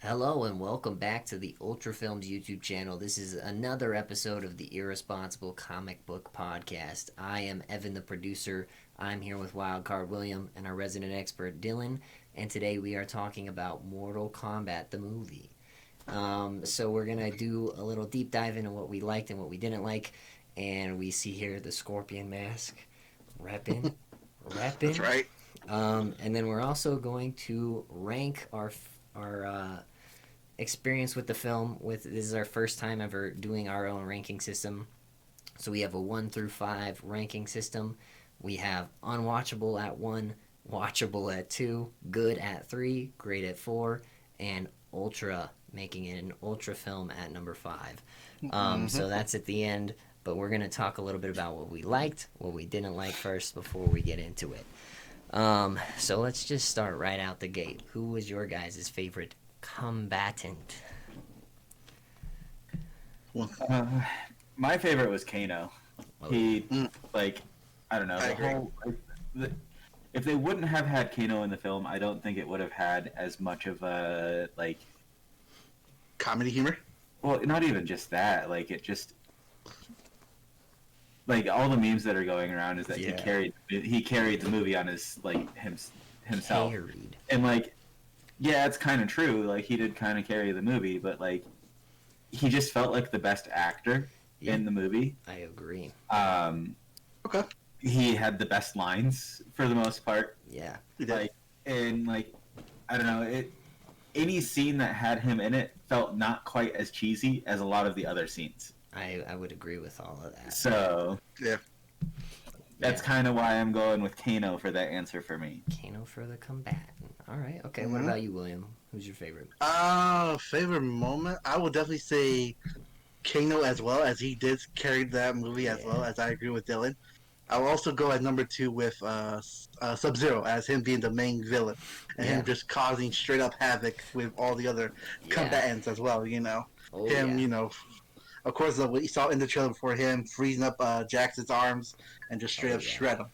Hello and welcome back to the Ultra Films YouTube channel. This is another episode of the Irresponsible Comic Book Podcast. I am Evan, the producer. I'm here with Wildcard William and our resident expert Dylan, and today we are talking about Mortal Kombat, the movie. So we're gonna do a little deep dive into what we liked and what we didn't like, and we see here the Scorpion mask, reppin'. That's right. And then we're also going to rank our experience with the film. This is our first time ever doing our own ranking system. So we have a 1 through 5 ranking system. We have unwatchable at 1, watchable at 2, good at 3, great at 4, and ultra, making it an ultra film at number 5. So that's at the end, but we're going to talk a little bit about what we liked, what we didn't like first before we get into it. So let's just start right out the gate. Who was your guys' favorite combatant? My favorite was Kano. He, I don't know. I agree. If they wouldn't have had Kano in the film, I don't think it would have had as much of a, Comedy humor? well, not even just that. All the memes that are going around is that Yeah. he carried the movie on his, himself. Carried. And, yeah, it's kind of true. He did kind of carry the movie, but, he just felt like the best actor in the movie. I agree. Okay. He had the best lines for the most part. Yeah. We did. I don't know, any scene that had him in it felt not quite as cheesy as a lot of the other scenes. I would agree with all of that. So Yeah. that's kind of why I'm going with Kano for that answer for me. Kano for the combatant. All right. Okay. What about you, William? Who's your favorite? Favorite moment? I would definitely say Kano as well, as he did carry that movie as well, as I agree with Dylan. I will also go at number 2 with Sub-Zero, as him being the main villain, and him just causing straight up havoc with all the other combatants as well, Oh, him, of course, we saw in the trailer before him freezing up Jackson's arms and just straight up shred him.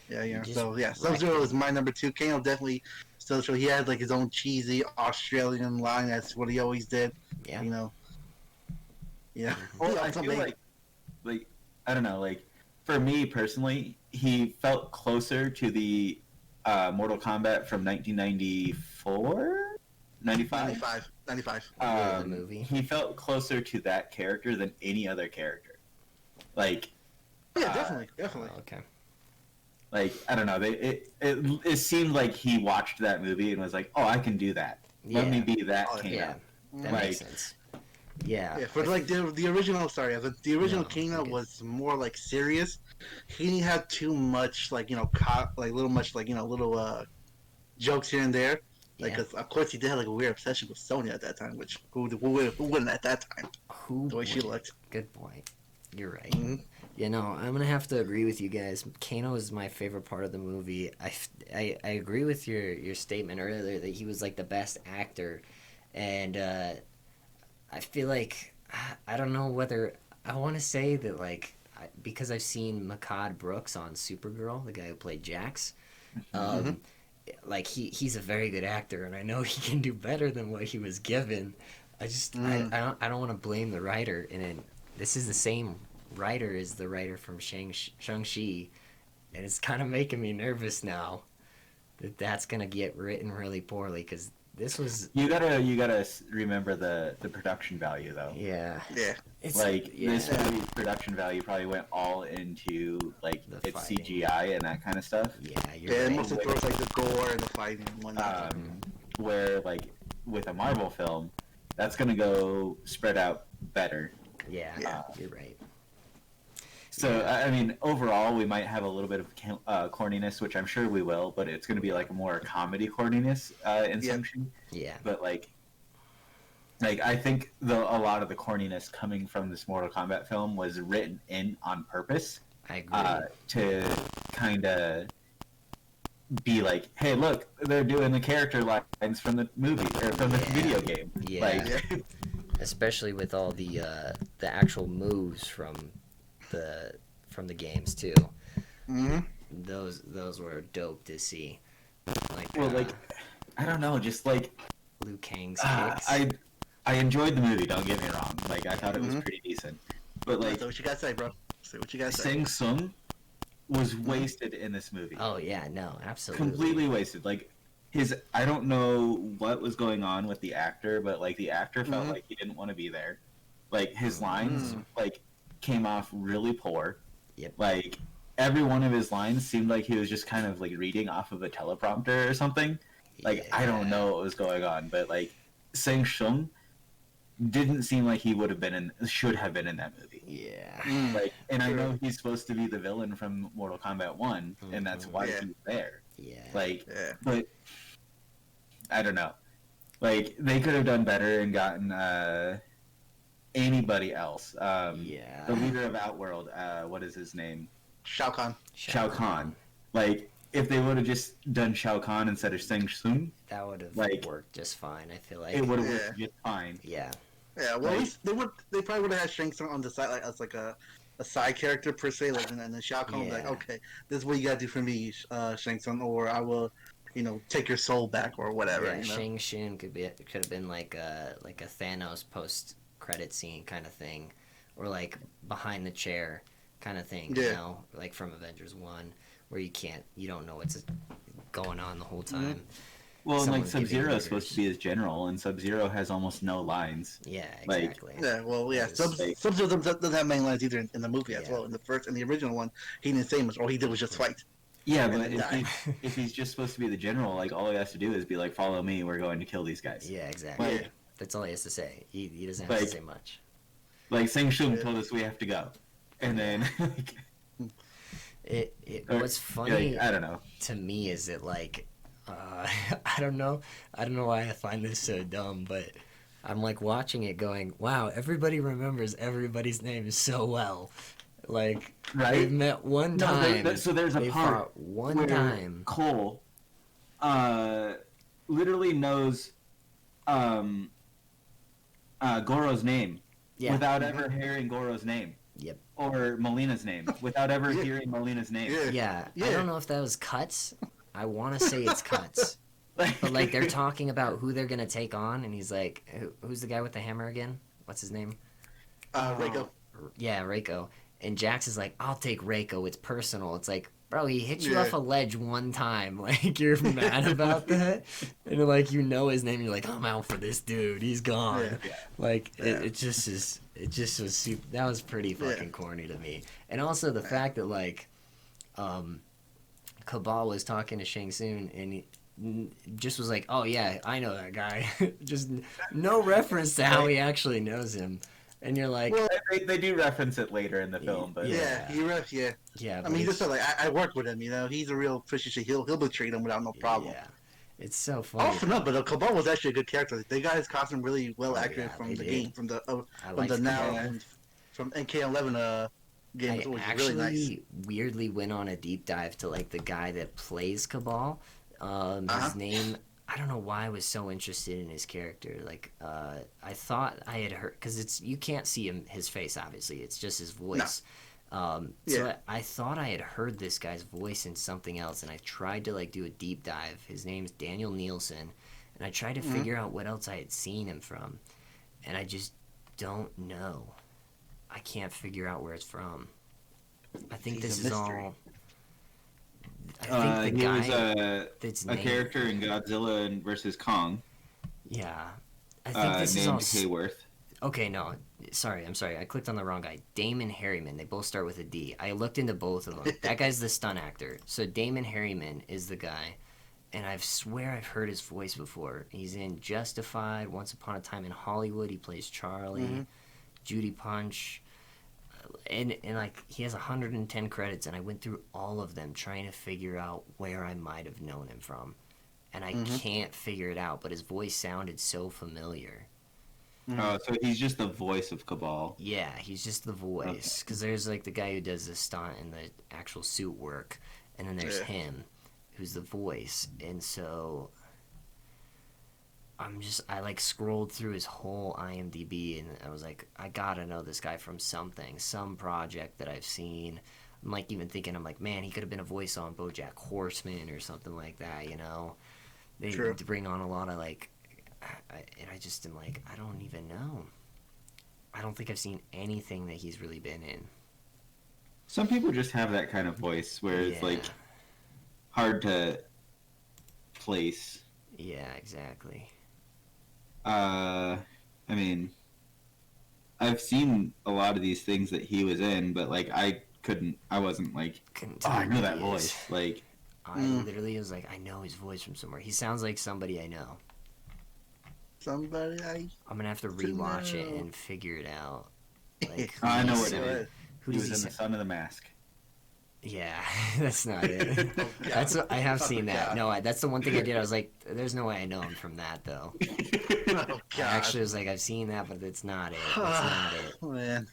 Yeah. Just So, Sub-Zero is my number 2. Kano definitely still show he had his own cheesy Australian line. That's what he always did. Yeah. Yeah. Well, I feel I don't know, for me personally, he felt closer to the Mortal Kombat from 1994? 95? 95. The movie. He felt closer to that character than any other character. Yeah, definitely. Oh, okay. I don't know. It seemed like he watched that movie and was like, "Oh, I can do that. Let me be that Kano." Yeah. That makes sense. Yeah. Yeah, for the original, the original No, Kano okay. was more serious. He didn't have too much little jokes here and there. Cause of course he did have a weird obsession with Sonya at that time, which who wouldn't at that time? Who? The way she looked. Good point. You're right. Mhm. I'm gonna have to agree with you guys. Kano is my favorite part of the movie. I agree with your statement earlier that he was the best actor, and I feel I don't know whether I want to say that because I've seen Makad Brooks on Supergirl, the guy who played Jax. He's a very good actor, and I know he can do better than what he was given. I don't want to blame the writer, and this is the same writer as the writer from Shang-Chi, and it's kind of making me nervous now that's gonna get written really poorly, because this was You gotta remember the production value though. Yeah. it's This movie's production value probably went all into its fighting. CGI and that kind of stuff. Yeah, you're Yeah, right. most of those the gore and the fighting and whatnot. Where with a Marvel film, that's gonna go spread out better. Yeah, you're right. So I mean, overall, we might have a little bit of corniness, which I'm sure we will, but it's going to be more comedy corniness in Shang-Chi. Yeah. But I think a lot of the corniness coming from this Mortal Kombat film was written in on purpose. I agree. To kind of be hey, look, they're doing the character lines from the movie or from the video game. Yeah. Especially with all the actual moves from the games too. Mm-hmm. Those were dope to see. I don't know, just Liu Kang's Uh, kicks. I enjoyed the movie. Don't get me wrong. Like I thought it was Mhm. pretty decent, but like So what you gotta say, bro? Say what you gotta say. Shang Tsung was wasted in this movie. Oh yeah, no, absolutely. Completely wasted. Like his, I don't know what was going on with the actor, but like the actor felt Mhm. like he didn't want to be there. Like his lines Mm. like came off really poor. Yep. Like every one of his lines seemed like he was just kind of like reading off of a teleprompter or something. Like I don't know what was going on, but like Shang Tsung didn't seem like he would have been in, should have been in that movie. Yeah. Mm. Like, and I True. know he's supposed to be the villain from Mortal Kombat 1, and that's why Yeah. he's there. Yeah. Like, Yeah. but I don't know. Like, they could have done better and gotten anybody else. Yeah. The leader of Outworld, what is his name? Shao Kahn. Shao Kahn. Like, if they would have just done Shao Kahn instead of Shang Tsung, That would have like, worked just fine. I feel like. it would have Yeah. worked just fine. Yeah. Yeah. Well, Like- at least they probably would have had Shang Tsung on the side, like as like a side character per se, like, and then Shao Kahn was like, Yeah. okay, this is what you gotta do for me, Shang Tsung, or I will, take your soul back or whatever. Yeah, you know? Shang Tsung could have been like a Thanos post credit scene kind of thing, or like behind the chair kind of thing. You Yeah. know, like from Avengers 1, where you don't know what's going on the whole Mm-hmm. time. Well, and like Someone's giving Sub-Zero is orders. supposed to be his general, and Sub-Zero has almost no lines. Yeah, Like- exactly. Yeah, well, yeah. It's like- Sub-Zero doesn't have many lines either in the movie as Yeah. well. In the original one, he didn't say much. All he did was just fight. Yeah, And but then if, die. if he's just supposed to be the general, like all he has to do is be like, "Follow me, we're going to kill these guys." Yeah, exactly. Like, That's all he has to say. He doesn't have to Like- say much. like Shang Tsung Yeah. told us we have to go, and then like, Or- What's funny like, I don't know. to me is that like I don't know why I find this so dumb, but I'm like watching it going, wow, everybody remembers everybody's name so well. Like Right? they've met one No, time. so there's a they part fought one where time. Cole, literally knows, Goro's name Yeah. without ever hearing Goro's name. Yep. Or Molina's name without ever Yeah. hearing Molina's name. Yeah. Yeah. I Yeah. don't know if that was cuts. I want to say it's cuts. But like they're talking about who they're gonna take on, and he's like, "Who's the guy with the hammer again? What's his name?" Reiko. Yeah, Reiko. And Jax is like, "I'll take Reiko. It's personal." It's like, bro, he hit you Yeah. off a ledge one time. Like you're mad about that, and like you know his name. You're like, I'm out for this dude. He's gone. Yeah. Yeah. Like Yeah. it just is. It just was super. That was pretty fucking corny to me. And also the fact that like, Cabal was talking to Shang Tsung and he just was like, "Oh yeah, I know that guy." Just no reference to how he actually knows him. And you're like, Well, They do reference it later in the film, but yeah, Yeah. yeah. I but mean, he it's- just said like I work with him. He's a real fish. He'll betray them without no problem. Yeah, it's so All funny. for nothing, but Cabal was actually a good character. They got his costume really well Oh, accurate yeah, from they the did. game, from the I from liked the now Cabal. from NK11 game. I It was actually really nice. weirdly went on a deep dive to like the guy that plays Cabal. Uh-huh. His name, I don't know why I was so interested in his character. Like, I thought I had heard because you can't see his face. Obviously, it's just his voice. So Yeah. I thought I had heard this guy's voice in something else, and I tried to like do a deep dive. His name's Daniel Nielsen, and I tried to Mhm. figure out what else I had seen him from, and I just don't know. I can't figure out where it's from. I think He's this a is mystery. all. I think the he guy was that's a named, character in Godzilla versus Kong, Yeah, I think this is named all. Hayworth. Okay, no, sorry, I'm sorry. I clicked on the wrong guy. Damon Harriman. They both start with a D. I looked into both of them. That guy's the stunt actor. So Damon Harriman is the guy, and I swear I've heard his voice before. He's in Justified, Once Upon a Time in Hollywood. He plays Charlie, Mhm. Judy Punch, and like he has 110 credits, and I went through all of them trying to figure out where I might have known him from, and I Mhm. can't figure it out. But his voice sounded so familiar. Oh, so he's just the voice of Cabal. Yeah, he's just the voice. Because there's like the guy who does the stunt and the actual suit work, and then there's Yeah. him, who's the voice. And so I like scrolled through his whole IMDb, and I was like, I gotta know this guy from something, some project that I've seen. I'm like even thinking, I'm like, man, he could have been a voice on BoJack Horseman or something like that, you know? They True. bring on a lot of like and I just am like, I don't even know. I don't think I've seen anything that he's really been in. Some people just have that kind of voice where it's like hard to place. Yeah, exactly. I mean, I've seen a lot of these things that he was in, but like I wasn't like, Couldn't oh, tell I you know who that he voice. is. Like, I literally was like, I know his voice from somewhere. He sounds like somebody I know. Somebody I'm gonna have to rewatch it and figure it out. Like, who I know he what it sound- is. Who He does was he in the sound? Son of the Mask. Yeah, that's not it. Oh, God. That's what, I have Oh, seen that. God. No, that's the one thing I did. I was like, there's no way I know him from that though. Oh, God. I actually was like, I've seen that, but it's not it. It's not it. Man.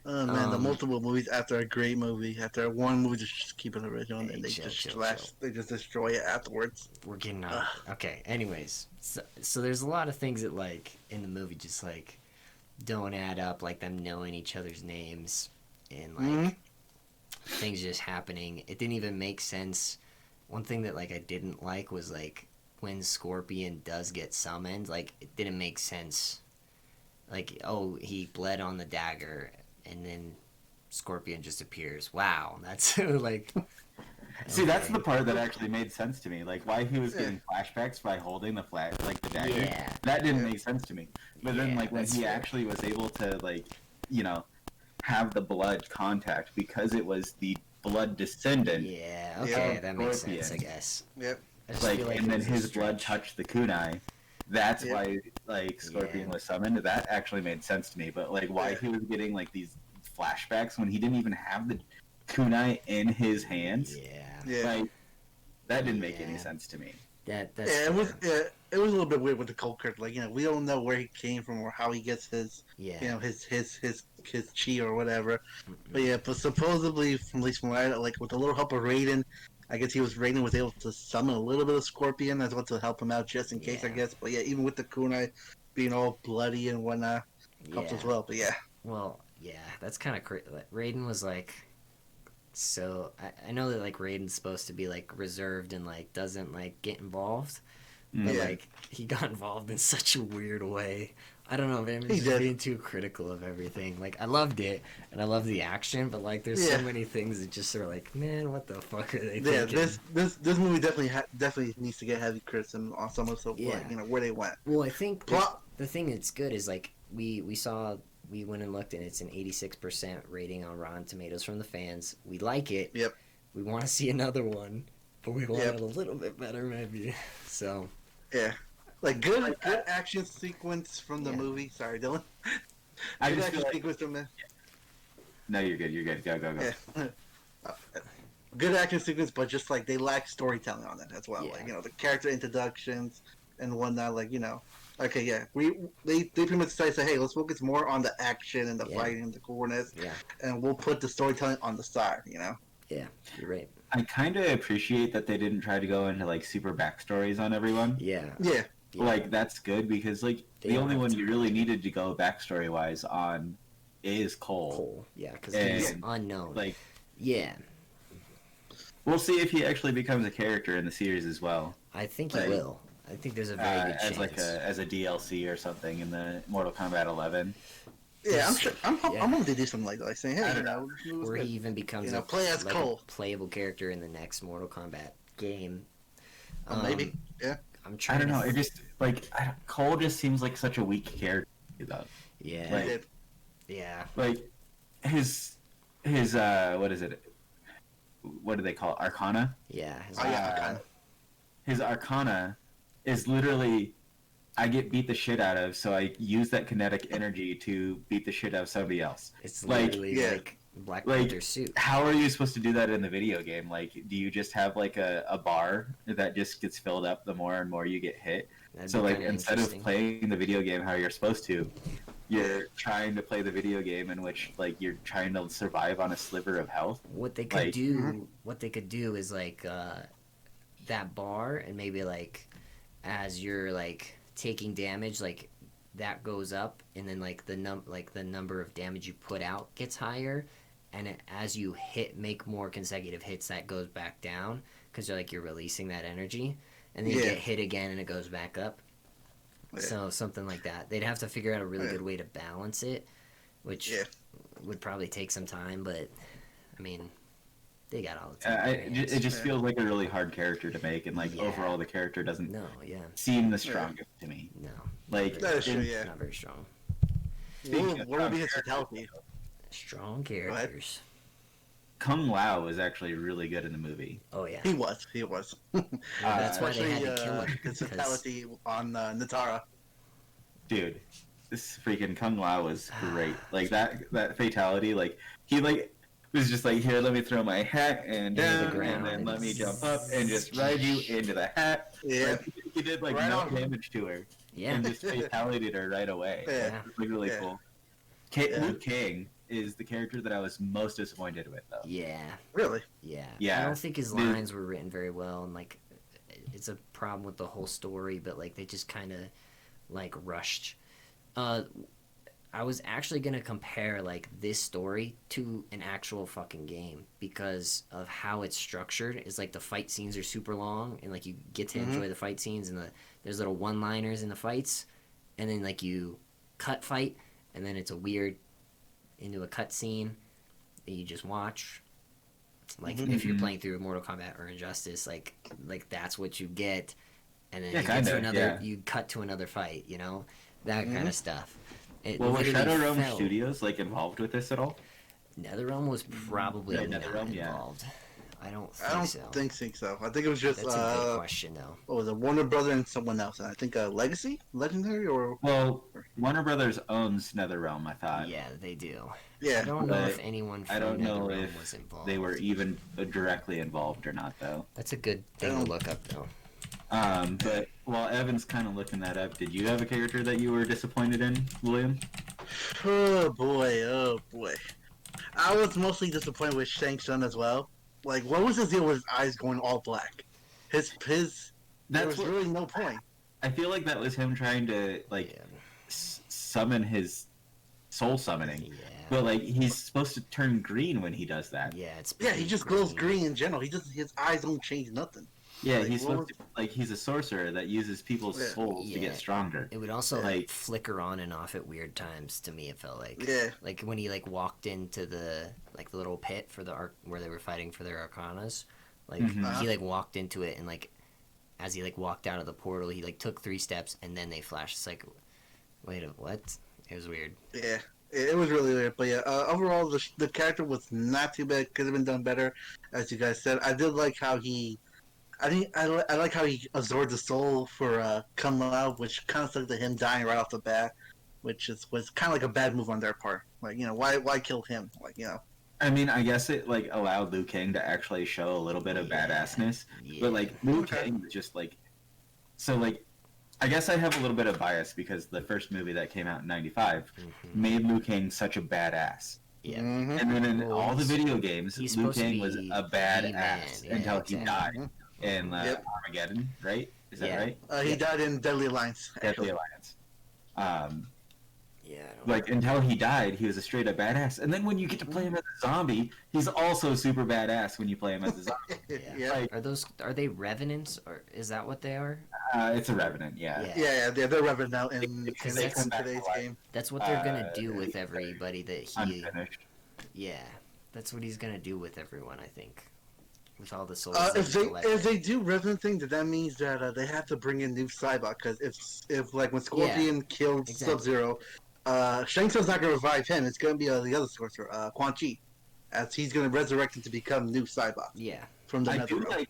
Oh, man, the multiple movies after a great movie, after one movie, just keep it original, and Hey, then they chill, just chill, slash, chill. they just destroy it afterwards. We're getting on. Okay. Anyways, so there's a lot of things that like in the movie just like don't add up, like them knowing each other's names and like things just happening. It didn't even make sense. One thing that like I didn't like was like when Scorpion does get summoned, like it didn't make sense. Like, oh, he bled on the dagger and then Scorpion just appears. Wow, that's like See, that's okay. the part that actually made sense to me. Like, why he was getting flashbacks by holding the flag, like the dagger. Yeah. That didn't make sense to me. But then, Yeah, like, when that's he fair. actually was able to, like, you know, have the blood contact because it was the blood descendant. Yeah, okay, Yeah. that makes sense, I Scorpion. guess. Yep. I just Like, feel like and it then was a his blood stretch. touched the kunai. That's Yep. why, like, Scorpion Yeah. was summoned. That actually made sense to me. But, like, why he was getting, like, these flashbacks when he didn't even have the kunai in his hands. Yeah, Yeah. Like, that didn't make any Yeah. sense to me. that's Yeah, it was. fair. Yeah, it was a little bit weird with the cold character. Like, we don't know where he came from or how he gets his, Yeah. his chi or whatever. But yeah, but supposedly, from at least from what I like, with a little help of Raiden, I guess Raiden was able to summon a little bit of Scorpion as well to help him out just in case, I Yeah. guess. But yeah, even with the kunai being all bloody and whatnot, helps Yeah. as well. But yeah, Well, yeah, that's kind of crazy. Raiden was like, so I know that like Raiden's supposed to be like reserved and like doesn't like get involved, but Yeah. like he got involved in such a weird way. I don't know, man. I'm He just did. being too critical of everything. Like I loved it and I love the action, but like there's Yeah. so many things that just are like, man, what the fuck are they yeah. thinking? This movie definitely needs to get heavy criticism on some of the Yeah. where they went. Well, I think Plot. the thing that's good is like we went and looked and it's an 86% rating on Rotten Tomatoes from the fans. We like it. Yep. We want to see another one, but we want Yep. it a little bit better maybe. So Yeah. Like good action sequence from the Yeah. movie. Sorry, Dylan. I Good just action feel like, sequence from the no, you're good. You're good. Go, go, go. yeah. Good action sequence, but just like they lack storytelling on it as well. Yeah. Like the character introductions and whatnot. Like okay, yeah, they pretty much decided to say, hey, let's focus more on the action and the Yeah. fighting and the coolness, yeah, and we'll put the storytelling on the side. yeah, you're right. I kind of appreciate that they didn't try to go into like super backstories on everyone. Yeah, Yeah. yeah. Like that's good because like They the don't only have one to. you really needed to go backstory wise on is Cole. Cole. Yeah, because he's And, unknown. Like Yeah, we'll see if he actually becomes a character in the series as well, I think he Like, will. I think there's a very good chance. as like as a DLC or something in the Mortal Kombat 11. Yeah, I'm sure. I'm Yeah. hoping they do something like that, like saying, hey, I don't this movie was Where good. he even becomes play as like Cole. a playable character in the next Mortal Kombat game. Maybe. Yeah. I'm I trying. don't know. to It just like Cole just seems like such a weak character though. Yeah, Like- Did. yeah, Like his what is it? What do they call it? Arcana? yeah. His Oh, yeah, Uh, Arcana. His Arcana is literally I get beat the shit out of, so I use that kinetic energy to beat the shit out of somebody else. It's like- literally Yeah. like Black Like, Panther's suit. How are you supposed to do that in the video game? Like, do you just have like a bar that just gets filled up the more and more you get hit? That'd So be like kinda instead of interesting. playing the video game how you're supposed to, you're trying to play the video game in which like you're trying to survive on a sliver of health. What they could like- do, what they could do is like that bar, and maybe like as you're like taking damage, like that goes up, and then like the number of damage you put out gets higher, and as you make more consecutive hits, that goes back down because you're releasing that energy, and then you Yeah. get hit again and it goes back up. So something like that. They'd have to figure out a really Yeah. good way to balance it, which Yeah. would probably take some time. But I mean, they got all the time. in their It hands. just Yeah. feels like a really hard character to make, and like Yeah. overall the character doesn't No, yeah, seem the strongest to me. no, Like That is true, in- yeah. not very strong. Speaking of What would be his strong fatality? Strong ahead. characters. Kung Lao was actually really good in the movie. Oh yeah, He was. He was. that's why they Especially had to kill him. his 'cause- fatality on Natara. Dude, this freaking Kung Lao was great. Like that fatality, like he like was just like, here, let me throw my hat and Into the down, ground and then and let me jump up and just ride you into the hat. Yeah. Like, he did like Right no on. damage to her, Yeah, and just fatality'd her right away. Yeah. yeah. It was really Yeah. cool. Yeah. Liu Kang is the character that I was most disappointed with, though. Yeah, Really? yeah. Yeah. I don't think his Dude. lines were written very well, and like, it's a problem with the whole story. But like, they just kind of like rushed. I was actually gonna compare like this story to an actual fucking game because of how it's structured. Is like the fight scenes are super long, and like you get to enjoy the fight scenes, and there's little one-liners in the fights, and then like you cut fight, and then it's a weird into a cut scene that you just watch. Like if you're Mhm. playing through Mortal Kombat or Injustice, like that's what you get, and then Yeah, you get to kinda, another, yeah. you cut to another fight, you know, that kind of stuff. It Well, was literally ShadowRealm felt- Studios like involved with this at all? NetherRealm was probably Yeah, not NetherRealm, yeah. involved. I don't think I don't so. think so. I think it was just That's a good question, though. what was it, Warner Brother and someone else. And I think Legendary, or Well, Warner Brothers owns NetherRealm, I thought. Yeah, they do. yeah. I don't know But if anyone from I don't know NetherRealm if was involved. they were even directly involved or not, though. That's a good thing to look up, though. But while Evan's kind of looking that up, did you have a character that you were disappointed in, William? Oh boy. I was mostly disappointed with Shang Tsung as well. Like, what was his deal with his eyes going all black? There That's was what, really no point. I feel like that was him trying to like Yeah. summon his soul summoning. Yeah. But like he's supposed to turn green when he does that. Yeah, it's Yeah, he pretty just glows green in general. His eyes don't change nothing. Yeah, Like, he's what supposed to, like he's a sorcerer that uses people's Yeah. souls to Yeah. get stronger. It would also Like- flicker on and off at weird times. To me, it felt like. Yeah. Like when he like walked into the little pit for the arc where they were fighting for their arcanas. Like Mhm. he like walked into it, and like as he like walked out of the portal, he like took 3 steps and then they flashed. It's like, wait, what? It was weird. Yeah, it was really weird. But yeah, overall, the character was not too bad. Could have been done better, as you guys said. I did like how I like how he absorbed the soul for Kung Lao, which kind of stuck to him dying right off the bat, was kind of like a bad move on their part. Like, why kill him? Like, I mean, I guess it like allowed Liu Kang to actually show a little bit of Yeah. badassness. Yeah. But like Liu Okay. Kang was just like, so like, I guess I have a little bit of bias because the first movie that came out in '95 Mhm. made Liu Kang such a badass, Yeah. Mhm. and then in Well, all the he's- video games, he's Liu supposed to Kang was be a the badass man. Yeah, until exactly. he died in Yep. Armageddon, right? Is that Yeah. right? He Yeah. died in Deadly Alliance. Deadly Actually. Alliance. Yeah. I don't Like until he died, he was a straight up badass, and then when you get to play him as a zombie, he's also super badass when you play him as a zombie. Yeah. Yeah. Like, Are they revenants, or is that what they are? it's a revenant, yeah. Yeah. Yeah, they're Revenant now in Because they come back today's to life. game. That's what they're gonna Uh, do with everybody that he. Unfinished. Yeah, that's what he's gonna do with everyone. I think, with all the souls. If they do Revenant thing, then that means that they have to bring in new Cybot, because if like when Scorpion killed exactly. Sub-Zero, Shang Tsung's not gonna revive him. It's gonna be the other sorcerer, Quan Chi, as he's gonna resurrect him to become new Cybot Yeah. from the I do Netherrealm.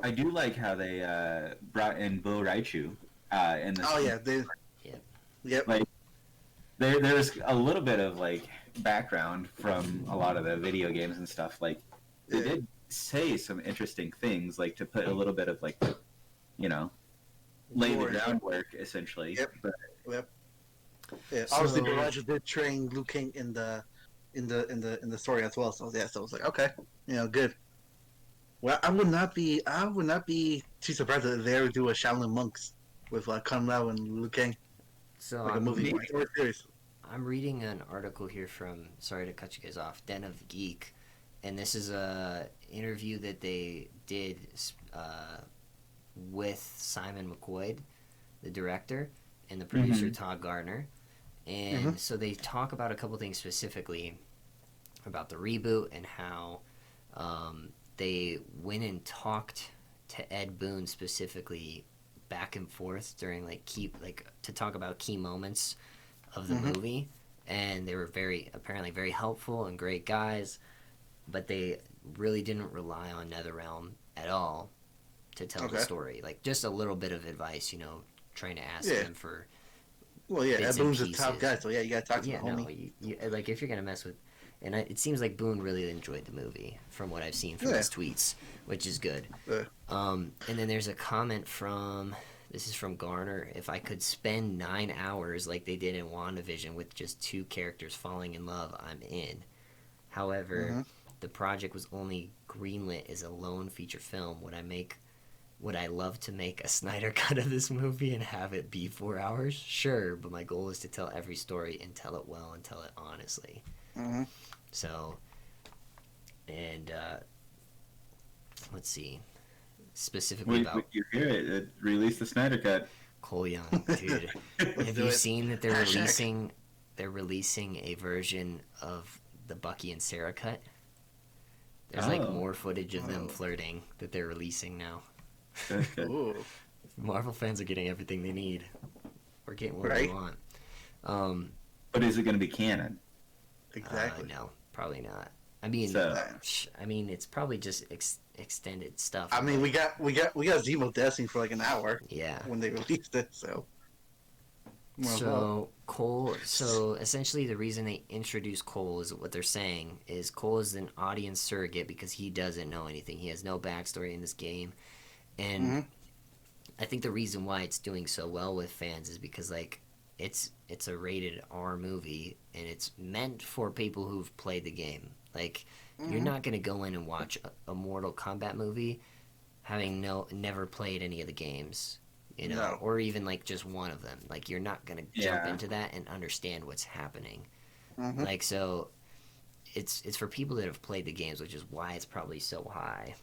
I do like how they brought in Bo Raichu in this. Oh yeah, Yeah. Yep. Like there's a little bit of like background from a lot of the video games and stuff. Like they Yeah. did say some interesting things, like to put a little bit of like, you know, lay the Lore. groundwork essentially. Yep. But Yeah, So- obviously, Baraja did train Liu Kang in the story as well. So yeah, so I was like, okay, good. Well, I would not be too surprised if they ever do a Shaolin Monks with Kung Lao and Liu Kang, So like a movie or a series. I'm reading an article here from, sorry to cut you guys off, Den of Geek, and this is a interview that they did with Simon McQuoid, the director, and the producer Mhm. Todd Gardner. And so they talk about a couple things specifically about the reboot and how they went and talked to Ed Boon specifically back and forth during to talk about key moments of the movie, and they were apparently very helpful and great guys, but they really didn't rely on NetherRealm at all to tell the story. Like just a little bit of advice, trying to ask them for. Well, yeah, bits Ed and Boon's a top pieces. guy, so yeah, you gotta talk to the No, homie. like if you're gonna mess with, and it seems like Boone really enjoyed the movie from what I've seen from his tweets, which is good. And then there's a comment this is from Garner. If I could spend 9 hours like they did in WandaVision with just 2 characters falling in love, I'm in. However, the project was only greenlit as a lone feature film. Would I love to make a Snyder cut of this movie and have it be 4 hours? Sure, but my goal is to tell every story and tell it well and tell it honestly. So, and let's see, specifically about you hear it. Release the Snyder Cut. Cole Young, dude. Have you seen that they're releasing a version of the Bucky and Sarah cut? There's more footage of them flirting that they're releasing now. Ooh. Marvel fans are getting everything they need. We're getting what we want. But is it going to be canon? Exactly. No, probably not. I mean, it's probably just extended stuff. I mean, we got Zemo dancing for like an hour. Yeah. When they released it, so. So Cole. So essentially, the reason they introduce Cole is what they're saying is Cole is an audience surrogate because he doesn't know anything. He has no backstory in this game, and I think the reason why it's doing so well with fans is because it's a rated R movie and it's meant for people who've played the game. Like you're not gonna go in and watch a Mortal Kombat movie having never played any of the games. Or even just one of them. Like you're not gonna jump into that and understand what's happening. So it's for people that have played the games, which is why it's probably so high.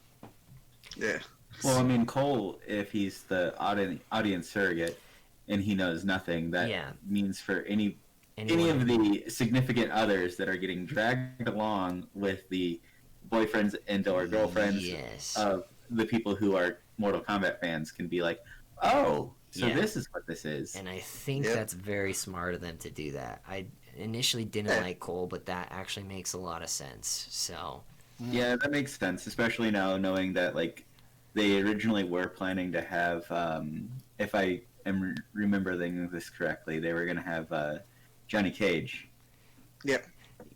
Yeah. Well, I mean, Cole, if he's the audience surrogate and he knows nothing, that means for any of the significant others that are getting dragged along with the boyfriends and or girlfriends of the people who are Mortal Kombat fans can be like, oh, so this is what this is. And I think that's very smart of them to do that. I initially didn't like Cole, but that actually makes a lot of sense. So yeah, that makes sense, especially now knowing that they originally were planning to have, if I am remembering this correctly, they were going to have Johnny Cage. Yep.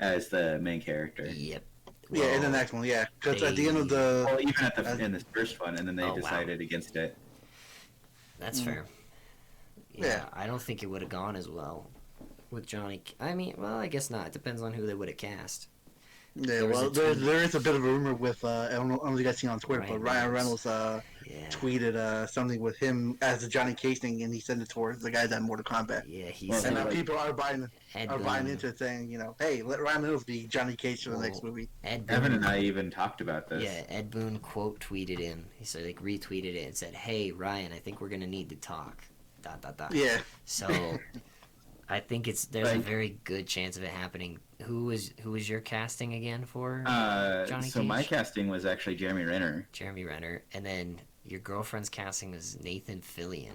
As the main character. Yep. Well, in the next one, because at the end of the even in this first one, and then they decided against it. That's fair. Yeah, I don't think it would have gone as well with Johnny. I mean, well, I guess not. It depends on who they would have cast. Yeah, there is a bit of a rumor with I don't know if you guys seen on Twitter, but Ryan Reynolds tweeted something with him as the Johnny Cage thing, and he sent it towards the guy that Mortal Kombat. Yeah, and now people are buying into it, saying, hey, let Ryan Reynolds be Johnny Cage for the next movie. Evan and I even talked about this. Yeah, Ed Boon quote tweeted him. He said retweeted it and said, "Hey Ryan, I think we're gonna need to talk." ... Yeah. So I think there's a very good chance of it happening. Who was your casting again for Johnny so Cage? My casting was actually Jeremy Renner. And then your girlfriend's casting was Nathan Fillion.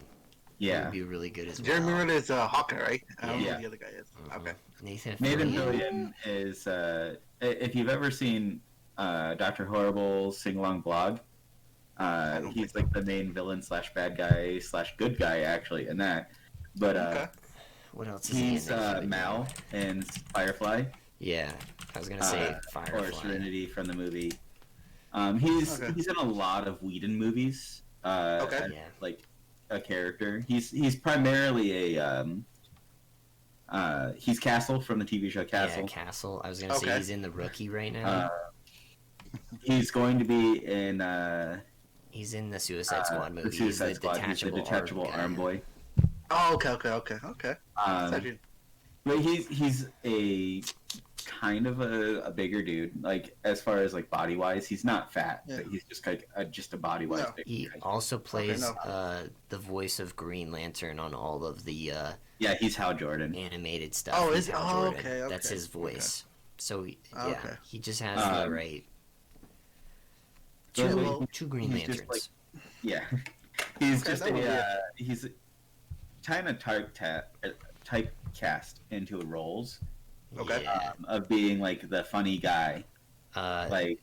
Yeah, would be really good as well. Jeremy Renner is Hawkeye, right? I don't know who the other guy is. Okay. Nathan Fillion is if you've ever seen Dr. Horrible's sing-along blog, he's the main villain / bad guy / good guy actually in that. But what else is he's Mal in Firefly. Yeah, I was gonna say Firefly. Or Serenity from the movie. He's in a lot of Whedon movies. Like a character. He's primarily he's Castle from the TV show Castle. Yeah, Castle. I was gonna say he's in The Rookie right now. He's going to be in. He's in the Suicide Squad movie. The Suicide Squad. He's the detachable arm boy. Oh, okay. But he's a kind of a bigger dude. Like as far as like body wise, he's not fat, Yeah. but he's just like just a body wise No. big He guy. also plays no. the voice of Green Lantern on all of the Yeah, he's Hal Jordan. animated stuff. Oh, He's is Hal Jordan. okay, okay. That's his voice. So yeah, Okay. he just has the Um, right So two Green he's just, Lanterns. Yeah, he's Okay, just that would be it. he's kind of typecast into roles Okay. Yeah. of being like the funny guy, like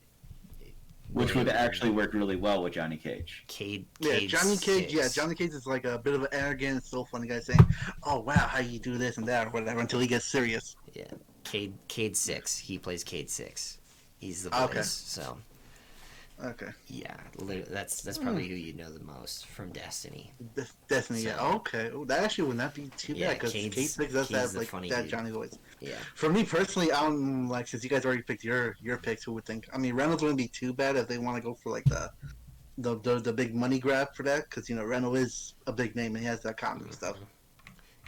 which would William actually work really well with Johnny Cage. Cade. Yeah, Cade Johnny Cage. Yeah, 6. Johnny Cage is like a bit of an arrogant, still funny guy saying, "Oh wow, how you do this and that or whatever," until he gets serious. Yeah, Cade 6. He plays Cade 6. He's the voice. Okay. So Okay. yeah, that's probably who you know the most from Destiny. Destiny. Yeah. So- Okay. Oh, that actually would not be too Yeah, bad because Cade's- Cage Six does Cade's have the like funny that dude. Johnny voice. Yeah. For me personally, I don't like since you guys already picked your picks. Who would think? I mean, Reynolds wouldn't be too bad if they want to go for like the big money grab for that because Reynolds is a big name and he has that comedy stuff.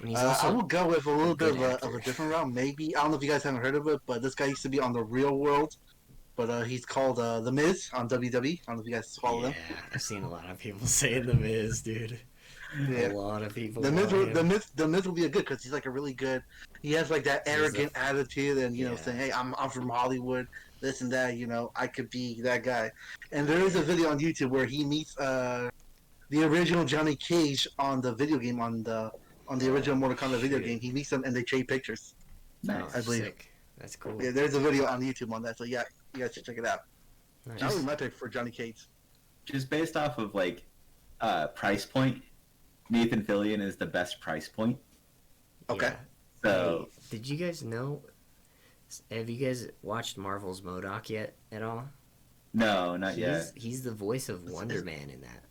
And he's I also will go with a little bit good of a actor. different route. Maybe I don't know if you guys haven't heard of it, but this guy used to be on the Real World, but he's called The Miz on WWE. I don't know if you guys follow yeah, him. I've seen a lot of people saying the Miz, dude. Yeah. A lot of people. The Miz, want will, him. the Miz will be a good because he's like a really good. He has like that He's arrogant attitude, and Yeah. saying, "Hey, I'm from Hollywood, this and that. I could be that guy." And there is a video on YouTube where he meets the original Johnny Cage on the video game on the original Mortal Kombat video shit. game. He meets them and they trade pictures. Nice. I believe. Sick. That's cool. Yeah, there's a video on YouTube on that. So yeah, you guys should check it out. Nice. That was my pick for Johnny Cage. Just based off of like price point, Nathan Fillion is the best price point. Okay. Yeah. So Hey, did you guys know? Have you guys watched Marvel's MODOK yet at all? no, not yet. He's the voice of Is- Wonder is- Man in that.